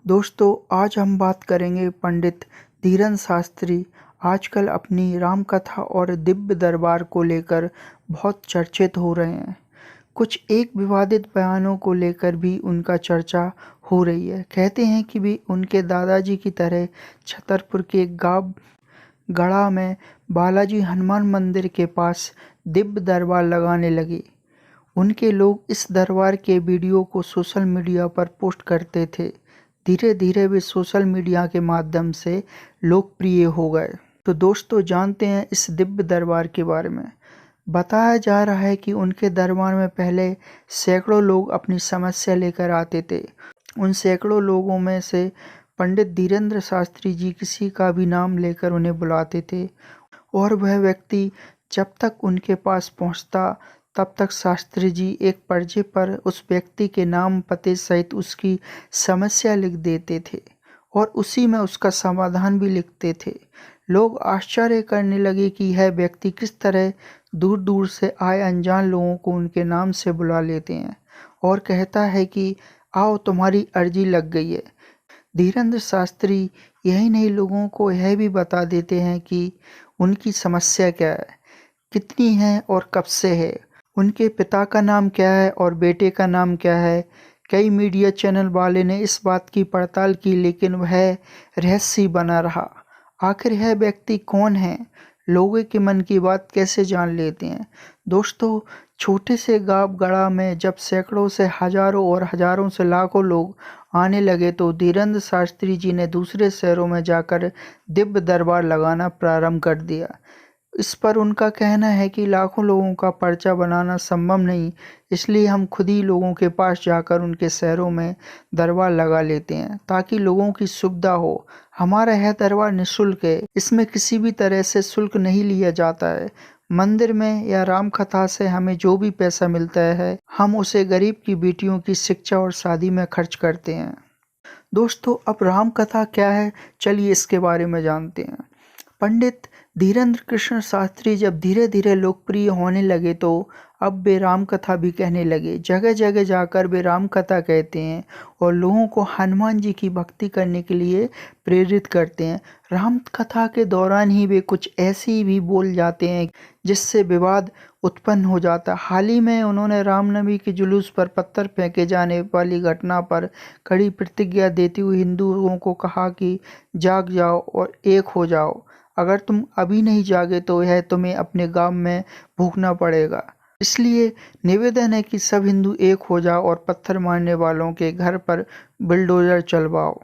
दोस्तों, आज हम बात करेंगे पंडित धीरेंद्र शास्त्री आजकल अपनी रामकथा और दिव्य दरबार को लेकर बहुत चर्चित हो रहे हैं। कुछ एक विवादित बयानों को लेकर भी उनका चर्चा हो रही है। कहते हैं कि भी उनके दादाजी की तरह छतरपुर के गांव गढ़ा में बालाजी हनुमान मंदिर के पास दिव्य दरबार लगाने लगे। उनके लोग इस दरबार के वीडियो को सोशल मीडिया पर पोस्ट करते थे। धीरे धीरे वे सोशल मीडिया के माध्यम से लोकप्रिय हो गए। तो दोस्तों, जानते हैं इस दिव्य दरबार के बारे में। बताया जा रहा है कि उनके दरबार में पहले सैकड़ों लोग अपनी समस्या लेकर आते थे। उन सैकड़ों लोगों में से पंडित धीरेंद्र शास्त्री जी किसी का भी नाम लेकर उन्हें बुलाते थे और वह व्यक्ति जब तक उनके पास पहुंचता तब तक शास्त्री जी एक पर्चे पर उस व्यक्ति के नाम पते सहित उसकी समस्या लिख देते थे और उसी में उसका समाधान भी लिखते थे। लोग आश्चर्य करने लगे कि यह व्यक्ति किस तरह दूर दूर से आए अनजान लोगों को उनके नाम से बुला लेते हैं और कहता है कि आओ तुम्हारी अर्जी लग गई है। धीरेंद्र शास्त्री यही नहीं, लोगों को यह भी बता देते हैं कि उनकी समस्या क्या है, कितनी है और कब से है, उनके पिता का नाम क्या है और बेटे का नाम क्या है। कई मीडिया चैनल वाले ने इस बात की पड़ताल की, लेकिन वह रहस्य बना रहा। आखिर यह व्यक्ति कौन है, लोगों के मन की बात कैसे जान लेते हैं। दोस्तों, छोटे से गांव गढ़ा में जब सैकड़ों से हजारों और हजारों से लाखों लोग आने लगे तो धीरेंद्र शास्त्री जी ने दूसरे शहरों में जाकर दिव्य दरबार लगाना प्रारंभ कर दिया। इस पर उनका कहना है कि लाखों लोगों का पर्चा बनाना संभव नहीं, इसलिए हम खुद ही लोगों के पास जाकर उनके शहरों में दरबार लगा लेते हैं ताकि लोगों की सुविधा हो। हमारा यह दरबार निःशुल्क है, इसमें किसी भी तरह से शुल्क नहीं लिया जाता है। मंदिर में या राम कथा से हमें जो भी पैसा मिलता है हम उसे गरीब की बेटियों की शिक्षा और शादी में खर्च करते हैं। दोस्तों, अब राम कथा क्या है, चलिए इसके बारे में जानते हैं। पंडित धीरेंद्र कृष्ण शास्त्री जब धीरे धीरे लोकप्रिय होने लगे तो अब वे राम कथा भी कहने लगे। जगह जगह जाकर वे राम कथा कहते हैं और लोगों को हनुमान जी की भक्ति करने के लिए प्रेरित करते हैं। राम कथा के दौरान ही वे कुछ ऐसी भी बोल जाते हैं जिससे विवाद उत्पन्न हो जाता। हाल ही में उन्होंने रामनवमी के जुलूस पर पत्थर फेंके जाने वाली घटना पर कड़ी प्रतिक्रिया देते हुए हिंदुओं को कहा कि जाग जाओ और एक हो जाओ। अगर तुम अभी नहीं जागे तो यह तुम्हें अपने गांव में भूखना पड़ेगा। इसलिए निवेदन है कि सब हिंदू एक हो जाओ और पत्थर मारने वालों के घर पर बुलडोजर चलवाओ।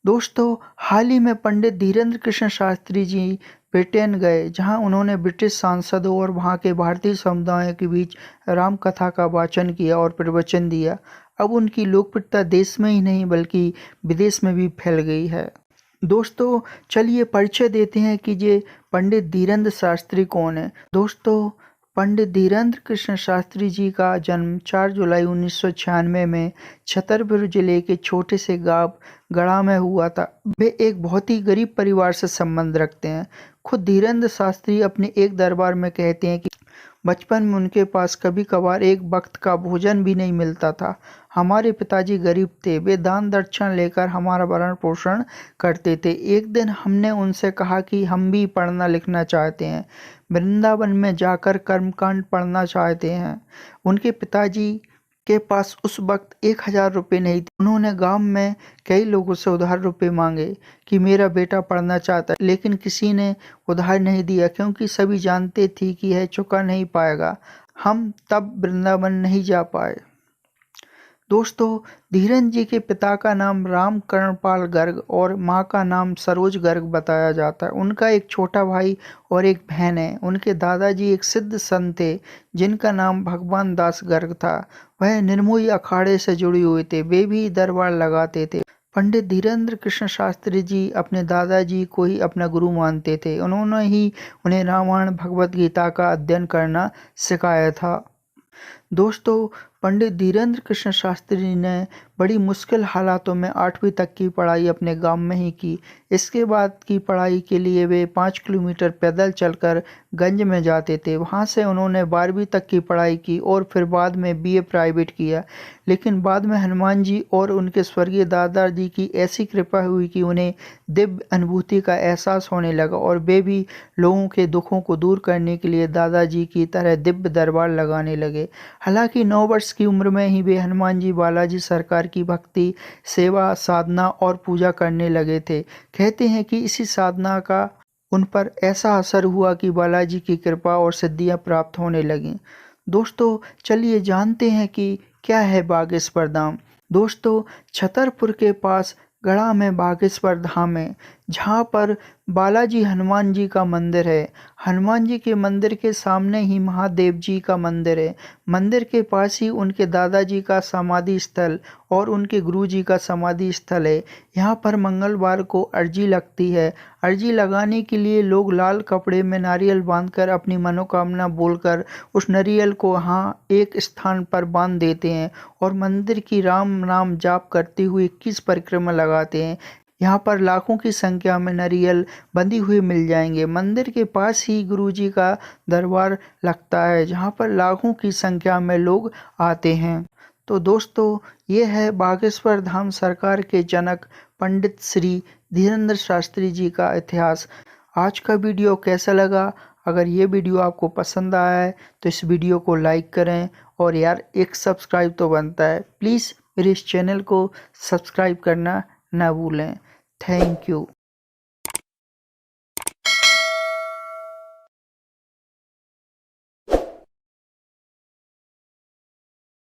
दोस्तों, हाल ही में पंडित धीरेंद्र कृष्ण शास्त्री जी ब्रिटेन गए, जहां उन्होंने ब्रिटिश सांसदों और वहां के भारतीय समुदाय के बीच राम कथा का वाचन किया और प्रवचन दिया। अब उनकी लोकप्रियता देश में ही नहीं बल्कि विदेश में भी फैल गई है। दोस्तों, चलिए परिचय देते हैं कि ये पंडित धीरेंद्र शास्त्री कौन है। दोस्तों, पंडित धीरेंद्र कृष्ण शास्त्री जी का जन्म 4 जुलाई 1996 में छतरपुर जिले के छोटे से गांव गढ़ा में हुआ था। वे एक बहुत ही गरीब परिवार से संबंध रखते हैं। खुद धीरेंद्र शास्त्री अपने एक दरबार में कहते हैं कि बचपन में उनके पास कभी कभार एक वक्त का भोजन भी नहीं मिलता था। हमारे पिताजी गरीब थे, वे दान दक्षिणा लेकर हमारा भरण पोषण करते थे। एक दिन हमने उनसे कहा कि हम भी पढ़ना लिखना चाहते हैं, वृंदावन में जाकर कर्मकांड पढ़ना चाहते हैं। उनके पिताजी के पास उस वक्त 1000 रुपये नहीं थे। उन्होंने गांव में कई लोगों से उधार रुपये मांगे कि मेरा बेटा पढ़ना चाहता है, लेकिन किसी ने उधार नहीं दिया क्योंकि सभी जानते थे कि यह चुका नहीं पाएगा। हम तब वृंदावन नहीं जा पाए। दोस्तों, धीरेंद्र जी के पिता का नाम राम कर्णपाल गर्ग और माँ का नाम सरोज गर्ग बताया जाता है। उनका एक छोटा भाई और एक बहन है। उनके दादाजी एक सिद्ध संत थे जिनका नाम भगवान दास गर्ग था। वह निर्मोही अखाड़े से जुड़े हुए थे, वे भी दरबार लगाते थे। पंडित धीरेंद्र कृष्ण शास्त्री जी अपने दादाजी को ही अपना गुरु मानते थे। उन्होंने ही उन्हें रामायण भगवत गीता का अध्ययन करना सिखाया था। दोस्तों, पंडित धीरेन्द्र कृष्ण शास्त्री ने बड़ी मुश्किल हालातों में 8वीं तक की पढ़ाई अपने गांव में ही की। इसके बाद की पढ़ाई के लिए वे 5 किलोमीटर पैदल चलकर गंज में जाते थे। वहां से उन्होंने 12वीं तक की पढ़ाई की और फिर बाद में बीए प्राइवेट किया। लेकिन बाद में हनुमान जी और उनके स्वर्गीय दादाजी की ऐसी कृपा हुई कि उन्हें दिव्य अनुभूति का एहसास होने लगा और वे भी लोगों के दुखों को दूर करने के लिए दादाजी की तरह दिव्य दरबार लगाने लगे। हालांकि 9 वर्ष की उम्र में ही वे हनुमान जी बालाजी सरकार की भक्ति, सेवा, साधना और पूजा करने लगे थे। कहते हैं कि इसी साधना का उन पर ऐसा असर हुआ कि बालाजी की कृपा और सिद्धियां प्राप्त होने लगीं। दोस्तों, चलिए जानते हैं कि क्या है बागेश्वर धाम। दोस्तों, छतरपुर के पास गढ़ा में बागेश्वर धाम है, जहाँ पर बालाजी हनुमान जी का मंदिर है। हनुमान जी के मंदिर के सामने ही महादेव जी का मंदिर है। मंदिर के पास ही उनके दादाजी का समाधि स्थल और उनके गुरु जी का समाधि स्थल है। यहाँ पर मंगलवार को अर्जी लगती है। अर्जी लगाने के लिए लोग लाल कपड़े में नारियल बांधकर अपनी मनोकामना बोलकर उस नारियल को यहाँ एक स्थान पर बांध देते हैं और मंदिर की राम नाम जाप करते हुए 21 परिक्रमा लगाते हैं। यहाँ पर लाखों की संख्या में नारियल बंधी हुई मिल जाएंगे। मंदिर के पास ही गुरुजी का दरबार लगता है, जहाँ पर लाखों की संख्या में लोग आते हैं। तो दोस्तों, ये है बागेश्वर धाम सरकार के जनक पंडित श्री धीरेन्द्र शास्त्री जी का इतिहास। आज का वीडियो कैसा लगा? अगर ये वीडियो आपको पसंद आया है तो इस वीडियो को लाइक करें और यार एक सब्सक्राइब तो बनता है। प्लीज़ मेरे इस चैनल को सब्सक्राइब करना ना भूलें। Thank you.